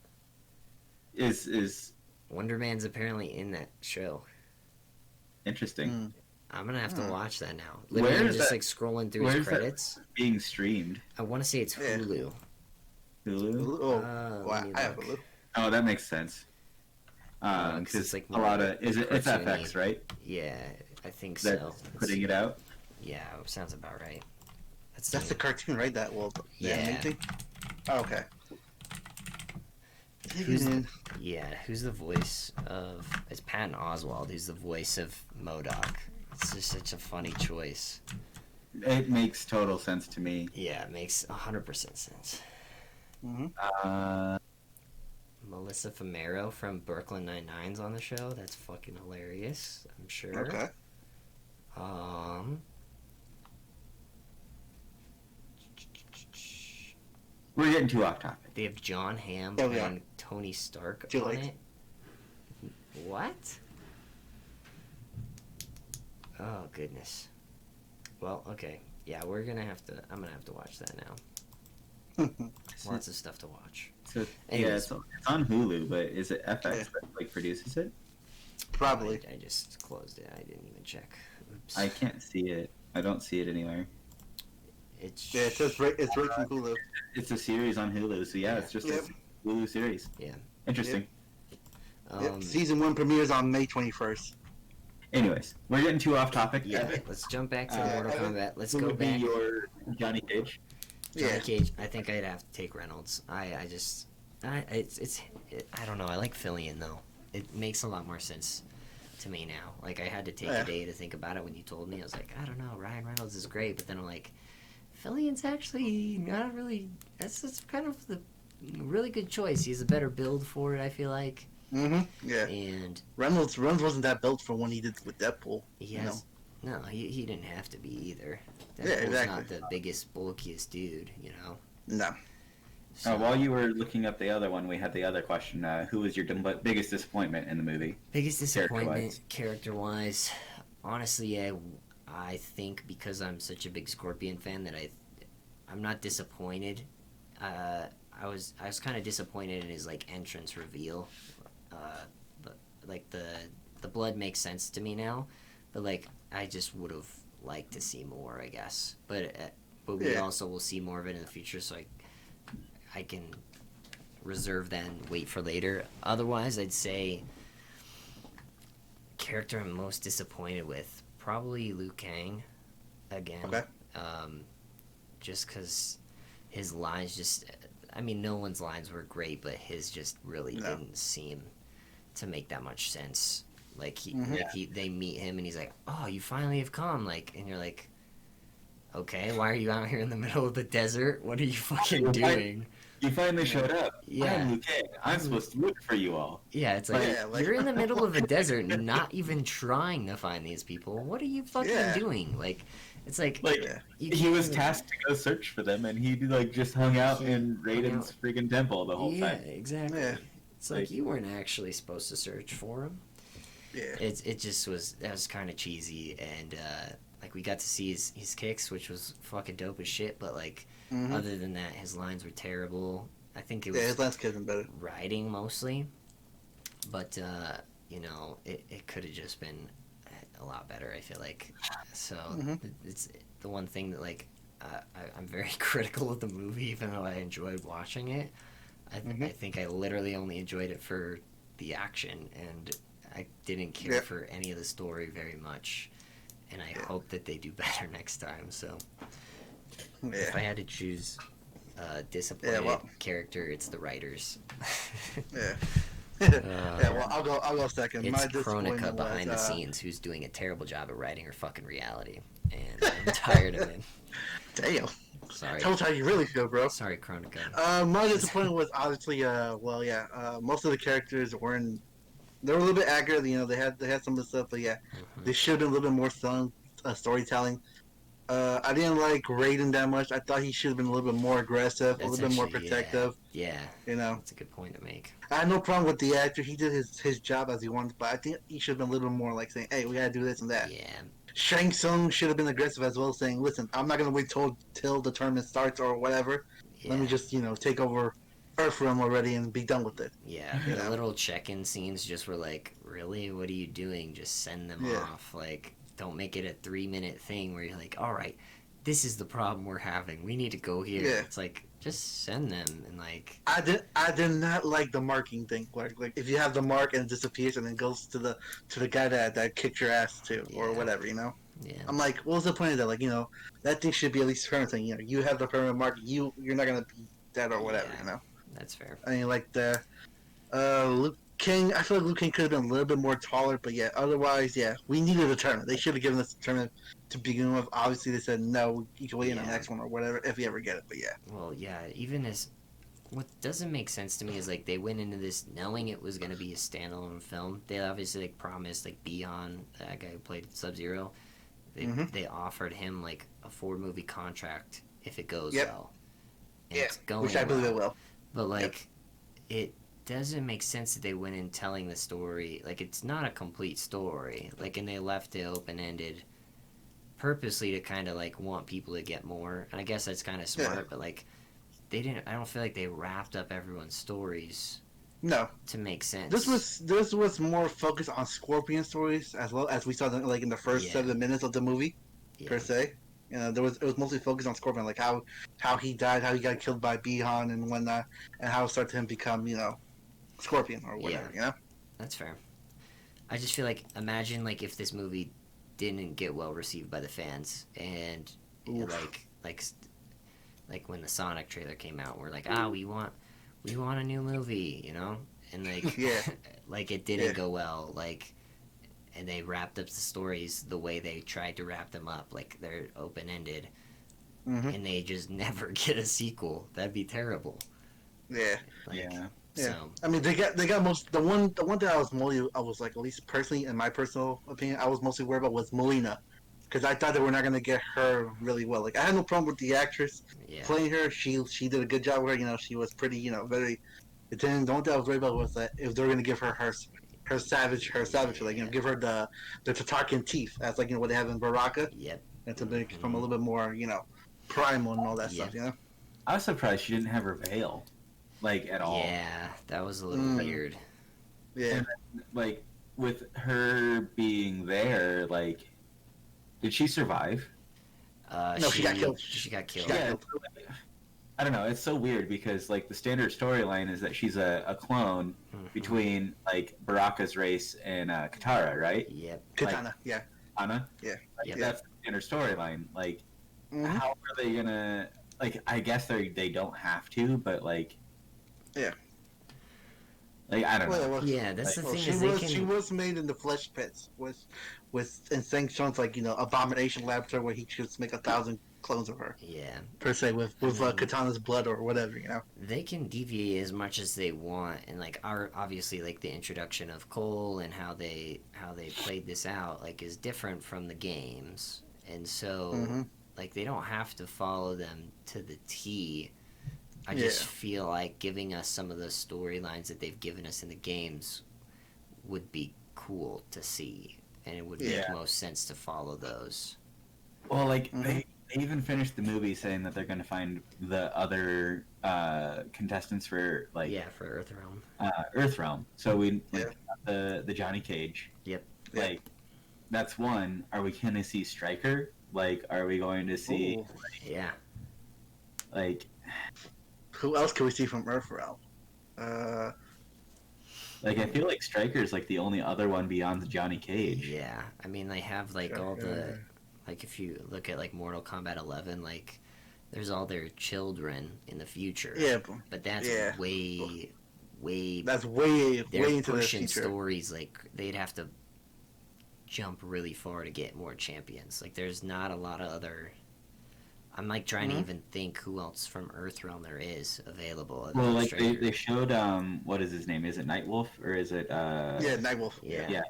Is Wonder Man's apparently in that show. interesting. Mm. I'm gonna have to Hmm. watch that now. Where Literally, I'm is just that- like scrolling through where his is that? credits. Being streamed. I want to say it's Yeah. Hulu. Hulu. Oh, let wow, me I have a look. look. Oh, that makes sense. 'cause Because it's, like, a lot of it's cartoony. FX, right? Yeah, I think That's so. putting it out. Yeah, sounds about right. Let's That's see. the cartoon, right? That the Yeah. animated thing? Oh, okay. Who's Digging in. Yeah, who's the voice of? It's Patton Oswalt. Who's the voice of MODOK? It's just such a funny choice. It makes total sense to me. Yeah, it makes 100% sense. Mhm. Melissa Fumero from Brooklyn Nine-Nine's on the show. That's fucking hilarious. I'm sure. Okay. We're getting too off topic. They have John Hamm Yeah, we are. playing Tony Stark Too on late. it. What? Oh goodness. Well, okay. Yeah, I'm gonna have to watch that now. Lots of stuff to watch. So, yeah, Anyways. it's on Hulu, but is it FX Yeah. that like produces it? Probably. I just closed it. I didn't even check. Oops. I can't see it. I don't see it anywhere. It's Yeah, it's right from Hulu. It's a series on Hulu, so yeah, it's just Yep. a Hulu series. Yeah. Interesting. Yep. Season 1 premieres on May 21st. Anyways, we're getting too off topic. Yeah. Evan, Let's jump back to Uh, Mortal Evan, Kombat. Let's who go would back. be your Johnny Cage? Johnny Yeah. Cage. I think I'd have to take Reynolds. I don't know. I like Fillion though. It makes a lot more sense to me now. Like I had to take Yeah. a day to think about it when you told me. I was like, I don't know. Ryan Reynolds is great, but then I'm like, Fillion's actually not really. That's kind of the really good choice. He has a better build for it. I feel like, Yeah. and Reynolds wasn't that built for when he did with Deadpool. he you has. No, he didn't have to be either. Yeah, Deadpool's exactly. not the biggest, bulkiest dude, you know. No. So, While you were looking up the other one, we had the other question. Who was your biggest disappointment in the movie? biggest disappointment Character-wise. character-wise, honestly, I think because I'm such a big Scorpion fan that I'm not disappointed. I was kind of disappointed in his like entrance reveal. But like the blood makes sense to me now, but like I just would have liked to see more, I guess. But we Yeah. also will see more of it in the future, so I can reserve that and wait for later. Otherwise, I'd say character I'm most disappointed with probably Liu Kang. again. Okay. Just because his lines just, I mean, no one's lines were great, but his just really didn't seem to make that much sense. Like they meet him and he's like, "Oh, you finally have come!" Like, and you're like, "Okay, why are you out here in the middle of the desert? What are you fucking doing?" You finally showed up. Yeah. I'm Liu Kang. I'm supposed to look for you all. Yeah, it's like, like you're in the middle of a desert, not even trying to find these people. What are you fucking doing? Like, it's like he was tasked to go search for them, and he like just hung out in Raiden's freaking temple the whole time. Yeah, exactly. Yeah. It's like you weren't actually supposed to search for him. Yeah. It just was, that was kind of cheesy, and like we got to see his kicks, which was fucking dope as shit. But like other than that, his lines were terrible. I think it was his lines could have been better. Writing mostly, but you know, it could have just been a lot better. I feel like so it's the one thing that like I'm very critical of the movie, even though I enjoyed watching it. I think I literally only enjoyed it for the action, and I didn't care for any of the story very much, and I hope that they do better next time. So if I had to choose a disappointed character, it's the writers. Well, I'll go second. It's My Kronika behind the scenes who's doing a terrible job at writing her fucking reality, and I'm tired of it. Damn. Sorry. Tell us how you really feel, bro. Sorry, Kronika. My disappointment was obviously, most of the characters weren't. They were a little bit accurate. You know, they had some of the stuff, but they should have been a little bit more storytelling. I didn't like Raiden that much. I thought he should have been a little bit more aggressive, a little bit more protective. Yeah. You know, that's a good point to make. I had no problem with the actor. He did his job as he wanted, but I think he should have been a little bit more like saying, "Hey, we gotta do this and that." Yeah. Shang Tsung should have been aggressive as well, saying, "Listen, I'm not gonna wait till the tournament starts or whatever. Yeah. Let me just take over Earthrealm already and be done with it." Yeah, the little check-in scenes just were like, really? What are you doing? Just send them off. Like, don't make it a 3-minute thing where you're like, all right, this is the problem we're having. We need to go here. Yeah. It's like, just send them and like. I did not like the marking thing. Like if you have the mark and it disappears and then goes to the guy that kicked your ass too or whatever, you know. Yeah. I'm like, what was the point of that? Like, that thing should be at least permanent. You know, you have the permanent mark. You're not gonna be dead or whatever. You know. That's fair. I mean, like the Liu Kang. I feel like Liu Kang could have been a little bit more taller, but otherwise, we needed a tournament. They should have given us a tournament to begin with. Obviously, they said no. You can wait in the next one or whatever if you ever get it. But Well, even as what doesn't make sense to me is like they went into this knowing it was going to be a standalone film. They obviously like promised like Bihan, that guy who played Sub-Zero. They offered him like a 4-movie contract if it goes well. And it's going which I believe it will. But like, it doesn't make sense that they went in telling the story. Like, it's not a complete story. Like, and they left it open-ended purposely to kind of like want people to get more. And I guess that's kind of smart. But like, they didn't. I don't feel like they wrapped up everyone's stories. No. To make sense. This was more focused on Scorpion stories as well as we saw them, like in the first 7 minutes of the movie per se. It was mostly focused on Scorpion, like how he died, how he got killed by Bihan and whatnot, and how it started him become, Scorpion or whatever, That's fair. I just feel like, imagine like if this movie didn't get well received by the fans, and like when the Sonic trailer came out, we're like, we want a new movie, and like like it didn't go well, like. And they wrapped up the stories the way they tried to wrap them up, like they're open-ended, and they just never get a sequel. That'd be terrible. So I mean, they got most the one that I was like, at least personally in my personal opinion, I was mostly worried about was Molina, because I thought they were not gonna get her really well. Like I had no problem with the actress playing her. She did a good job with her. She was pretty very. But then the one thing I was worried about was that if they were gonna give her savage, like give her the Tatarkan teeth, as like what they have in Baraka. Yep. And to make from a little bit more primal and all that stuff. I was surprised she didn't have her veil, like at all. Yeah, that was a little weird. Yeah. And then, like with her being there, like, did she survive? No, she got killed. She got killed. Yeah. I don't know. It's so weird because like the standard storyline is that she's a clone between like Baraka's race and Katara, right? Yep. Katana, Anna. Yeah. Like, Yep. that's the inner storyline. Like, Mhm. how are they gonna? Like, I guess they don't have to, but like, Yeah. I don't Well, know. Yeah, that's the well, thing she is they was can. she was made in the flesh pits with in sanctions like abomination laboratory where he could make 1,000 clones of her Yeah, per se with I mean, Katana's blood or whatever. they can deviate as much as they want, and like our obviously like the introduction of Cole and how they played this out like is different from the games, and so Mm-hmm. like they don't have to follow them to the T. I Yeah. just feel like giving us some of the storylines that they've given us in the games would be cool to see, and it would make Yeah. most sense to follow those. Well, like Mhm. they even finished the movie saying that they're gonna find the other contestants for like Yeah, for Earthrealm. Earthrealm. So we Yeah. the Johnny Cage. Yep. Yeah. Like that's one. Are we gonna see Stryker? Like, are we going to see Ooh. Yeah. like Who else can we see from Earthrealm? I feel like Stryker is like the only other one beyond Johnny Cage. Yeah, I mean they have like all the like if you look at like Mortal Kombat 11, like there's all their children in the future. Yeah, But that's yeah. way that's way they're into the pushing future. stories like they'd have to jump really far to get more champions. Like there's not a lot of other. I'm like trying to Mhm. even think who else from Earthrealm there is available. other Well, than like Stryker. they showed what is his name? Is it Nightwolf or is it Yeah, Nightwolf. Yeah. Yeah.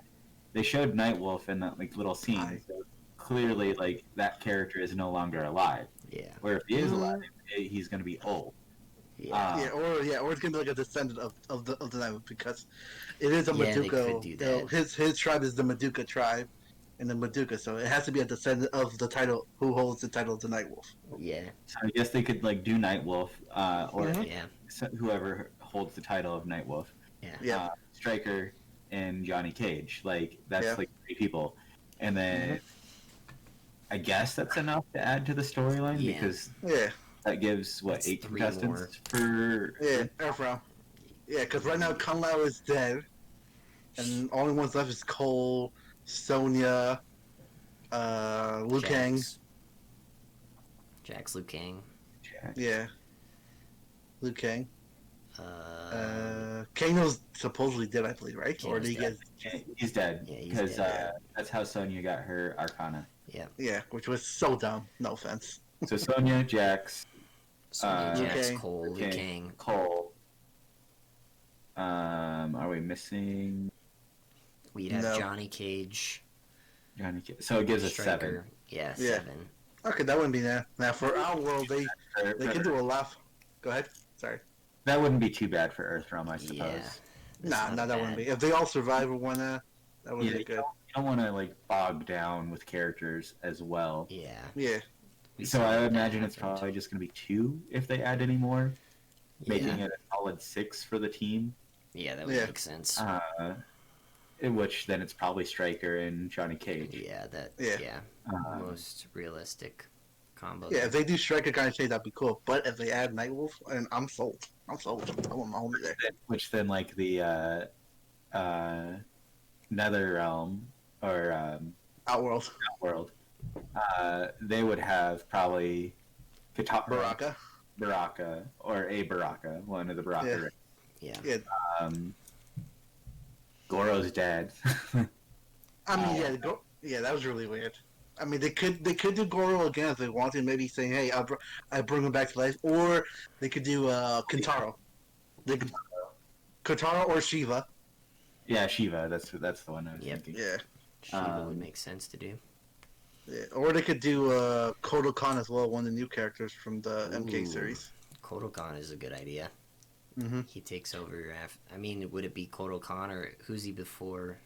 They showed Nightwolf in that like little scene. Aye. So clearly, like that character is no longer alive. Yeah. Or if he is Mhm. alive, he's going to be old. Yeah. or it's gonna be like a descendant of the Nightwolf because it is a Yeah, they Maduka. could do that. His tribe is the Maduka tribe, and the Maduka, so it has to be a descendant of the title who holds the title of the Nightwolf. Yeah. So I guess they could like do Nightwolf, or Mhm. Yeah. whoever holds the title of Nightwolf, Yeah. Stryker, and Johnny Cage. Like that's Yeah. like 3 people, and then I guess that's enough to add to the storyline Yeah. because Yeah, that gives what That's 8 3 contestants for yeah, Earthrealm. Yeah, because right now Kung Lao is dead, and only ones left is Cole, Sonya, Liu Kang. Jax, Liu Kang. Yeah, Liu Kang. Uh, Kano's supposedly dead, I believe, right? Or Kano's did he dead. get? He's dead Yeah, he's because dead. that's how Sonya got her Arcana. Yeah, which was so dumb. No offense. So Sonya, Jax, Sonya, Liu Jax, Kang. Cole, Liu Kang. Cole. Are we missing We'd have No. Johnny Cage. Johnny? So it gives us 7. Stryker. Yeah, Yeah. 7. Okay, that wouldn't be that. Now for our world, they can do a lot. Go ahead. Sorry. That wouldn't be too bad for Earthrealm, I suppose. Yeah. Nah, that wouldn't be. If they all survive or whatnot, that would Yeah, be you good. don't want to like bog down with characters as well. Yeah. Yeah. We So saw I that would imagine it's happen. probably just going to be 2 if they add any more, making Yeah. it a solid 6 for the team. Yeah, that would Yeah. make sense. In which then it's probably Stryker and Johnny Cage. Yeah, Yeah. most realistic combo. Yeah, if they do Striker kind of change, that'd be cool. But if they add Nightwolf, and I'm sold. I'm sold. I want my homie there. Which then like the Nether Realm or Outworld. World, they would have probably Baraka. Baraka or a Baraka, one of the Baraka. Yeah. Yeah. Yeah. Goro's dead. I mean, yeah, that was really weird. I mean, they could do Goro again if they wanted, maybe saying, "Hey, I bring him back to life," or they could do Kentaro. They could Kentaro or Shiva. Yeah, Shiva. That's the one I was Yep. thinking. Yeah. Shiva would make sense to do. Yeah. Or they could do Kodo Khan as well, one of the new characters from the MK Ooh. series. Kodokan is a good idea. Mm-hmm. He takes over after. I mean, would it be Kodokan or who's he before?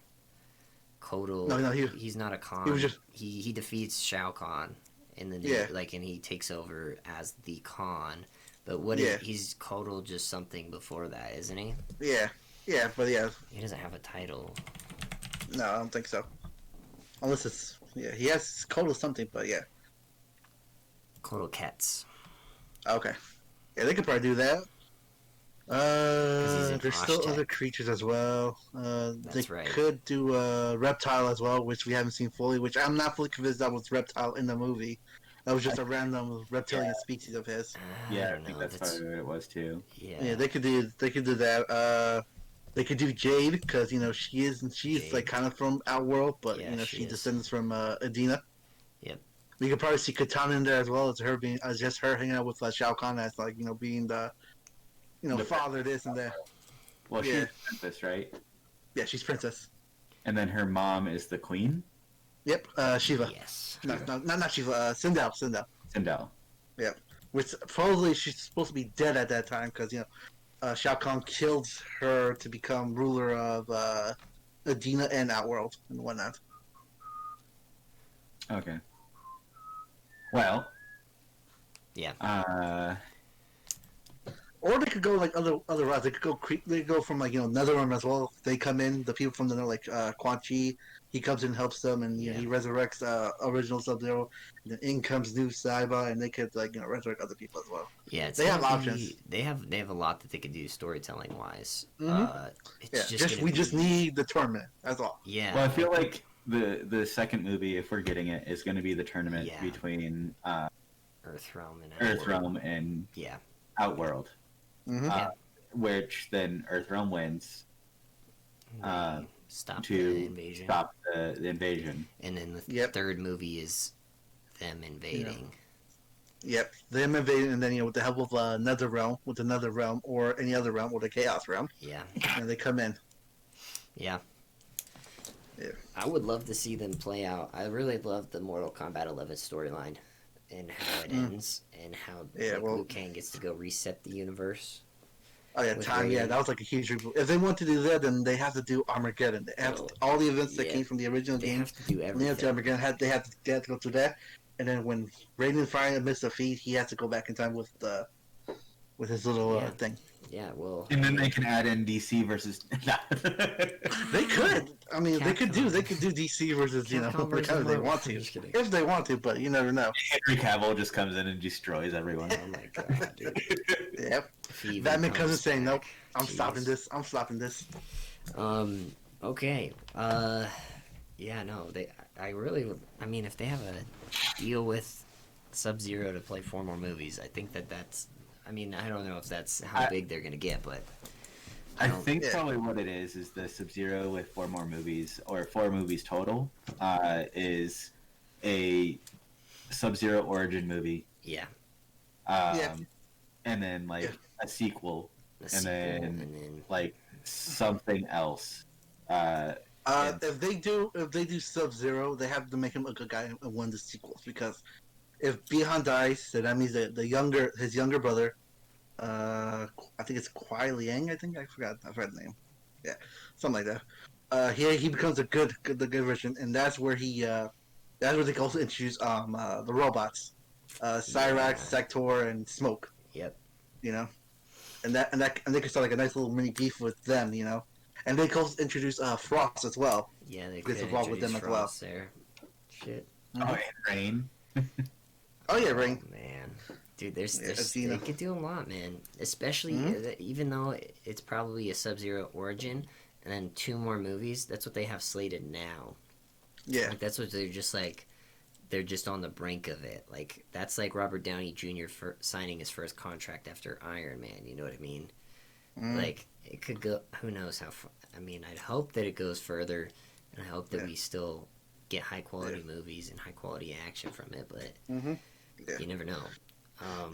Kodo. No, he's not a Khan. he was just- he defeats Shao Kahn in the new, Yeah. and he takes over as the Khan. But what Yeah. he's Kodo just something before that, isn't he? Yeah. Yeah, but yeah, He doesn't have a title. no, I don't think so. Unless it's he has Kodo something, but yeah. Kodo Ketz. Okay. Yeah, they could probably do that. he's an There's still other Osh-Tech. creatures as well. They That's right. could do a reptile as well, which we haven't seen fully. Which I'm not fully convinced that was reptile in the movie. That was just a random reptilian species of his. I Yeah, I don't think know. that's probably what it was too. Yeah, Yeah. they could do that. They could do Jade because she's like Jade. kind of from Outworld, but Yeah, she she is. descends from Adina. Yep. We could probably see Katana in there as well as her being as just her hanging out with Shao Kahn as like being the The father this and that. Well, Yeah. she's princess, right? Yeah, she's princess. And then her mom is the queen, Yep, Shiva. Yes. No, not Shiva. Sindel. Sindel. Yep. Which supposedly she's supposed to be dead at that time because Shao Kahn killed her to become ruler of Adina and Outworld and whatnot. Okay. Well. Yeah. Or they could go like other routes. They could go from like Netherrealm as well. They come in. The people from the like Quan Chi. He comes in and helps them, and Yeah. he resurrects original Sub-Zero. And then in comes new Saiba, and they could like resurrect other people as well. Yeah, it's They have gonna options. They have a lot that they could do storytelling wise. Mhm. It's Yeah, just we just be- need the tournament. That's all. Yeah. Well, I feel like the second movie, if we're getting it, is going to be the tournament Yeah. between Earthrealm and Earthrealm and Yeah. Outworld, Mm-hmm. Yeah. which then Earthrealm wins They stop to the invasion. stop the invasion. And then the Yep. third movie is them invading. Yep, them invading, and then with the help of another realm, or any other realm, or the Chaos realm, Yeah. and they come in. Yeah. Yeah. I would love to see them play out. I really love the Mortal Kombat 11 storyline and how it ends and how Liu Kang gets to go reset the universe. Oh yeah, With time. Yeah, Raiden. that was like a huge reboot. If they want to do that, then they have to do Armageddon. They have all the events that Yeah. came from the original They game. have to do When they everything. have to Armageddon, they have to go through that, and then when Raiden finally admits defeat, he has to go back in time with his little Yeah. thing. Yeah, well. And then they can add in DC versus. They could. I mean, they could do DC versus Capcom versus whatever they Marvel. want I'm to, just kidding. if they want to, but you never know. Henry Cavill just comes in and destroys everyone. Oh my god, dude. Yep. If he even Batman comes in saying, back. "Nope, I'm Jeez. stopping this. I'm stopping this." Okay. Yeah, no, I really would. I mean, if they have a deal with Sub-Zero to play 4 more movies, I think that's. I mean, I don't know if that's how big they're gonna get, but. I don't- think probably what it is the Sub-Zero with 4 more movies, or 4 movies total, is a Sub-Zero origin movie. Yeah. Yeah. And then like a sequel, A and sequel, then and then like something else. If they do Sub-Zero, they have to make him a good guy and win the sequels, because if Bihan dies, then that means that his younger brother, I think it's Kuai Liang. I forgot the name. Yeah, something like that. He becomes the good version, and that's where they can also introduce the robots, Cyrax, Sector, and Smoke. Yep. And they can start like a nice little mini beef with them. And they can also introduce Frost as well. Yeah, they Gets could involved with them introduce as well. Frost there. Shit. Oh, and Rain. Oh yeah, Ring. Man, dude, there's Athena. they could do a lot, man. Especially even though it's probably a Sub-Zero origin, and then 2 more movies. That's what they have slated now. Yeah. Like that's what they're just like. They're just on the brink of it. Like that's like Robert Downey Jr. signing his first contract after Iron Man. You know what I mean? Like it could go. Who knows how far? I mean, I'd hope that it goes further, and I hope that we still get high quality movies and high quality action from it. But you never know.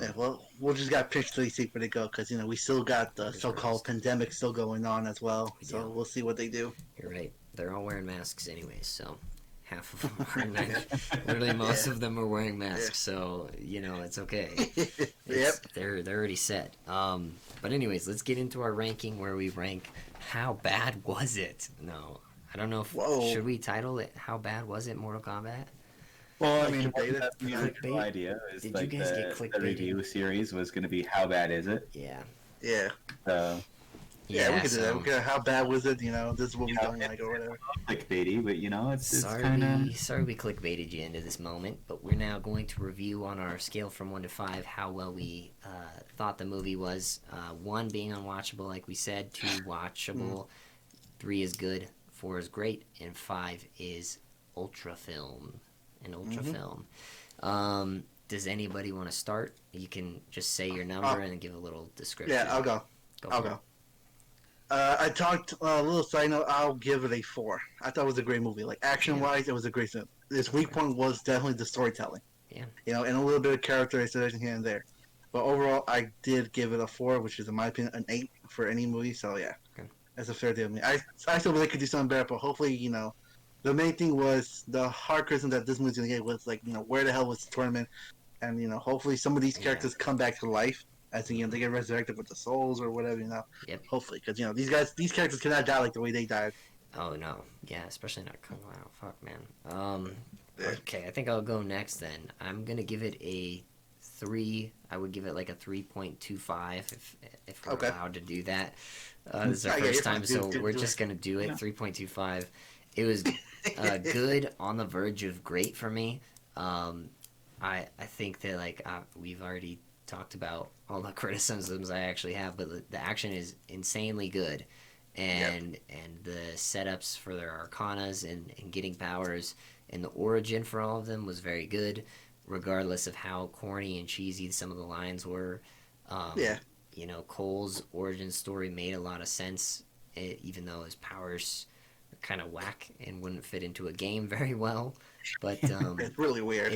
Yeah, well, we'll just got to pitch to see where they go, because we still got the so-called pandemic still going on as well. So do. we'll see what they do. You're right. They're all wearing masks anyways, so half of them are not. Literally, most of them are wearing masks, so it's okay. Yep. They're already set. But anyways, let's get into our ranking where we rank. How bad was it? No, I don't know. Should we title it "How Bad Was It?" Mortal Kombat? Well, I Like mean, clickbait? that's the original Clickbait? idea. Is Did like you guys get the clickbaited? review series was going to be how bad is it? Yeah. Yeah. So Yeah, we could do that. So We could, how bad was it? You know, this is what we Yeah, don't like or whatever. clickbaity, but you know, it's sorry, kind of sorry we clickbaited you into this moment, but we're now going to review on our scale from 1 to 5 how well we thought the movie was. 1 being unwatchable, like we said, 2 watchable, 3 is good, 4 is great, and 5 is ultra film. An ultra film. Does anybody want to start? You can just say your number and give a little description. Yeah, I'll go. I'll go. I talked a little side note. I'll give it a 4. I thought it was a great movie. Like action wise, it was a great film. Its weak point was definitely the storytelling. Yeah. You know, and a little bit of characterization here and there. But overall, I did give it a 4, which is in my opinion an 8 for any movie. So yeah, that's a fair deal to me. I still believe they could do something better, but hopefully, you know, the main thing was the hard criticism that this movie's gonna get was like, you know, where the hell was the tournament? And you know, hopefully some of these characters come back to life. As you know, they get resurrected with the souls or whatever. You know, hopefully, because you know these characters cannot die like the way they died. Oh no, yeah, especially not Kung Lao. Fuck, man. Okay, I think I'll go next then. I'm gonna give it a 3. I would give it like a 3.25 if we're allowed to do that. This is our first time, so we're just gonna do it. 3.25. It was good, on the verge of great for me. I think that like we've already talked about all the criticisms I actually have, but the action is insanely good, and the setups for their arcanas and getting powers and the origin for all of them was very good, regardless of how corny and cheesy some of the lines were. You know, Cole's origin story made a lot of sense, even though his powers are kind of whack and wouldn't fit into a game very well. But it's really weird.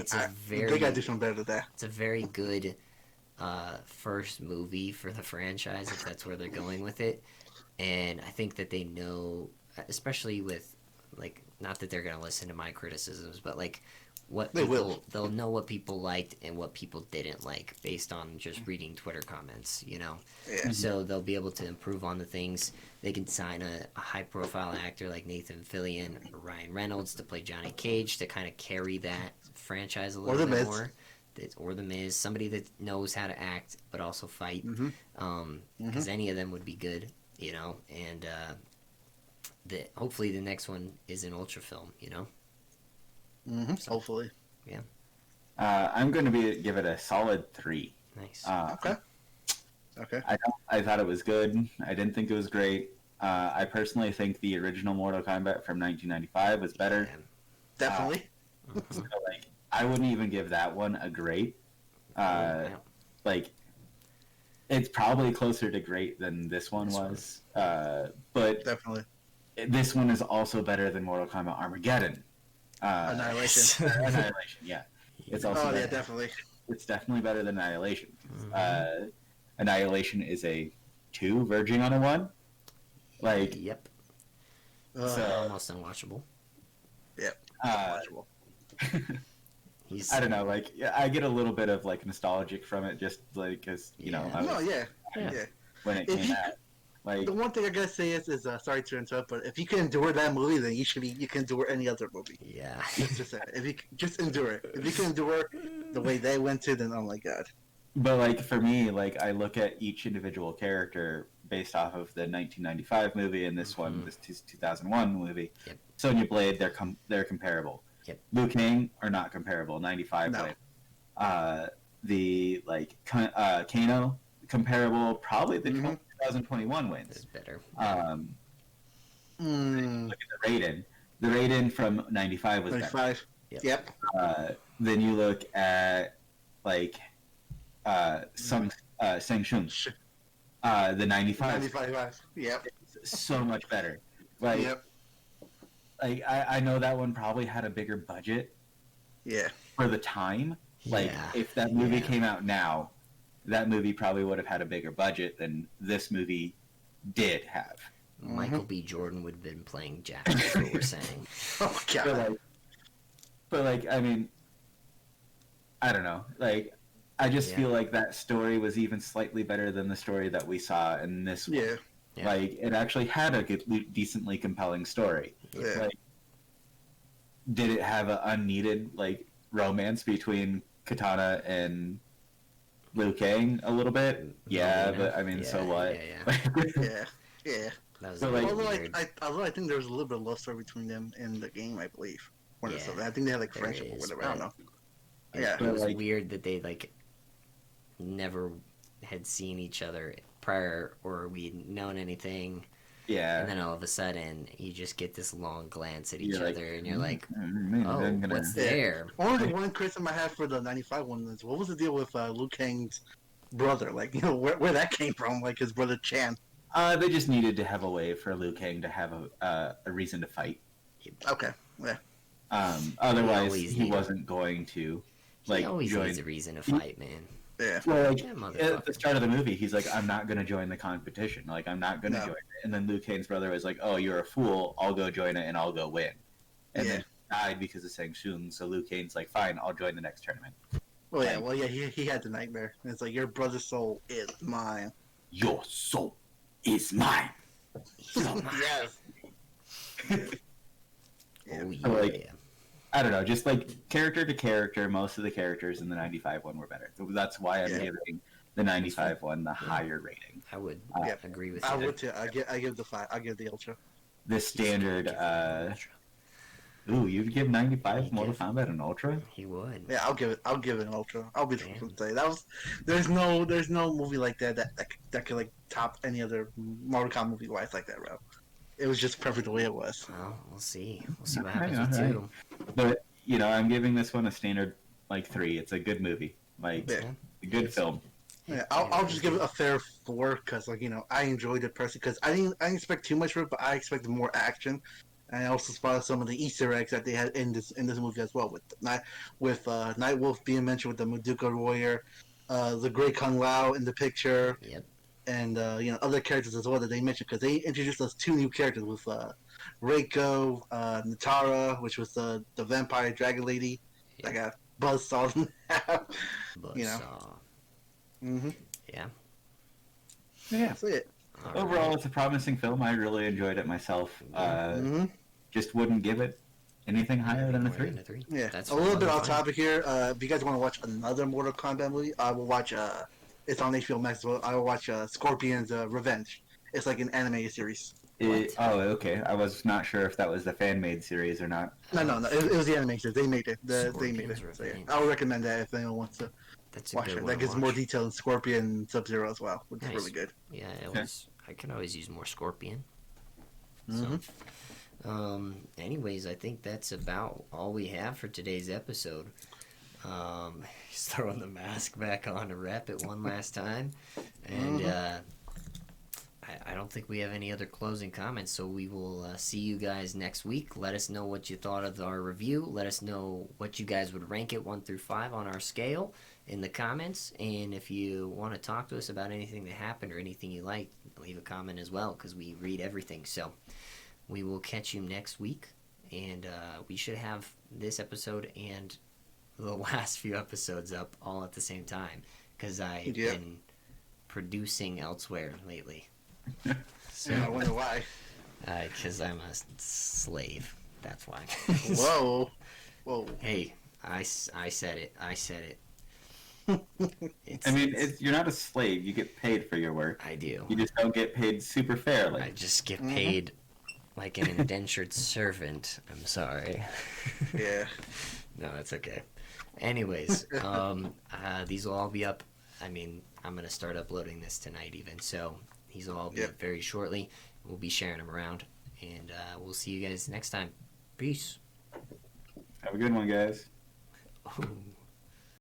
They gotta do something better than that. It's a very good first movie for the franchise, if that's where they're going with it. And I think that they know, especially with, like, not that they're gonna listen to my criticisms, but like what they'll know what people liked and what people didn't like based on just reading Twitter comments, you know. So they'll be able to improve on the things. They can sign a high profile actor like Nathan Fillion or Ryan Reynolds to play Johnny Cage to kind of carry that franchise a little bit more. Or the Miz, somebody that knows how to act but also fight, because any of them would be good, you know. And hopefully the next one is an ultra film, you know. So, hopefully, I'm going to give it a solid 3. Nice. Okay. I thought it was good. I didn't think it was great. I personally think the original Mortal Kombat from 1995 was better. Definitely. So, like, I wouldn't even give that one a great. Like, it's probably closer to great than this one was. But definitely, this one is also better than Mortal Kombat Armageddon. Annihilation. Annihilation, yeah. It's also better. Definitely. It's definitely better than Annihilation. Annihilation is a 2 verging on a 1. Like, yep. So almost unwatchable. Yep. Unwatchable. I don't know. Like, I get a little bit of like nostalgic from it, just like because you know. When it came out. Like, the one thing I gotta say is sorry to interrupt, but if you can endure that movie, then you can endure any other movie. Yeah. Just if you just endure it, if you can endure the way they went to, then oh my god. But like for me, like I look at each individual character based off of the 1995 movie and this one, this 2001 movie. Yep. Sonya Blade, they're comparable. Yep. Liu Kang are not comparable. 95 Blade. The like Kano comparable. Probably the 2021 wins. It's better. Look at the Raiden. The Raiden from 95 was 95. better. Yep. Then you look at like Shang Tsung. The 95. 95. Yep. So much better. Like, like I know that one probably had a bigger budget. Yeah. For the time. Like if that movie came out now, that movie probably would have had a bigger budget than this movie did have. Michael B. Jordan would have been playing Jack. That's what we're saying. Oh god. But like, I mean, I don't know. Like, I just feel like that story was even slightly better than the story that we saw in this one. Yeah. Like, it actually had a decently compelling story. Yeah. Like, did it have an unneeded like romance between Katana and Liu Kang a little bit? Yeah, but I mean, so what? Yeah. Yeah. That was So, a like- bit Although weird. although I think there was a little bit of love story between them in the game, I believe. Yeah, So I think they had like there friendship or is, whatever. I don't know. It, Yeah. it was Like- weird that they like never had seen each other prior or we'd known anything, Yeah. and then all of a sudden you just get this long glance at each You're like, other, and you're like, "Mm, "Oh, I'm gonna-" what's Yeah. there?" Only the one criticism I had for the '95 one is what was the deal with Liu Kang's brother? Like, where that came from? Like his brother Chan. They just needed to have a way for Liu Kang to have a reason to fight. Okay. Yeah. Otherwise, always he need- wasn't going to He like always join. needs a reason to fight, man. Yeah. Well, like Yeah, at motherfucker. the start of the movie, he's like, "I'm not going to join the competition. Like, I'm not going to No. join it." And then Liu Kang's brother was like, "Oh, you're a fool. I'll go join it and I'll go win." And Yeah. then he died because of Shang Tsung. So Liu Kang's like, "Fine, I'll join the next tournament." Well, yeah. Well, yeah. He had the nightmare. And it's like your brother's soul is mine. Your soul is mine. Yes. Oh yeah. So, like, I don't know, just like character to character, most of the characters in the 95 one were better. That's why I'm Yeah. giving the 95 one the higher rating. I would Yeah. agree with I you. would too. I give the 5. I give the ultra. The standard, ooh, you'd give 95 Mortal Kombat an Ultra? He would. Yeah, I'll give it an ultra. I'll be the Damn. first to say that was. There's no movie like that could like top any other Mortal Kombat movie wise like that, bro. It was just perfect the way it was. Well, we'll see. We'll see what Alright, happens with alright. 2. But, you know, I'm giving this one a standard, like, 3. It's a good movie. Like, Yeah. a good film. Yeah, I'll just give it a fair 4 because like I enjoyed it personally because I didn't expect too much from it, but I expected more action. And I also spotted some of the Easter eggs that they had in this movie as well, with Nightwolf being mentioned with the Madoka Warrior, the Great Kung Lao in the picture, Yep. and other characters as well that they mentioned because they introduced us 2 new characters with Reiko, Natara, which was the vampire dragon lady that got buzzsawed in half. You know. Buzzsaw. Mm-hmm. Yeah. Yeah. That's it. All Overall, right. it's a promising film. I really enjoyed it myself. Mm-hmm. Just wouldn't give it anything higher than a More 3. than a 3. Yeah, That's a little bit fine. off topic here. If you guys want to watch another Mortal Kombat movie, I will watch. It's on HBO Max as well. I will watch Scorpion's Revenge. It's like an anime series. Oh, okay. I was not sure if that was the fan-made series or not. No. It was the anime series. They made it. They made it. Scorpion's So, yeah. Revenge. I would recommend that if anyone wants to That's a watch good it. one That to gives watch. more detail in Scorpion and Sub-Zero as well, which Nice. is really good. Yeah, Okay. I can always use more Scorpion. Mhm. So, anyways, I think that's about all we have for today's episode. He's throwing the mask back on to wrap it one last time, and I don't think we have any other closing comments. So we will see you guys next week. Let us know what you thought of our review. Let us know what you guys would rank it 1 through 5 on our scale in the comments. And if you want to talk to us about anything that happened or anything you like, leave a comment as well because we read everything. So we will catch you next week, and we should have this episode and the last few episodes up all at the same time because I've Yeah. been producing elsewhere lately. So, Yeah, I wonder why. because I'm a slave. That's why. Whoa. Hey, I said it. I said it. It's, I mean, you're not a slave. You get paid for your work. I do. You just don't get paid super fairly. I just get paid like an indentured servant. I'm sorry. Yeah. No, that's okay. Anyways, these will all be up. I mean, I'm gonna start uploading this tonight, even so. These will all be up very shortly. We'll be sharing them around, and we'll see you guys next time. Peace. Have a good one, guys. Oh,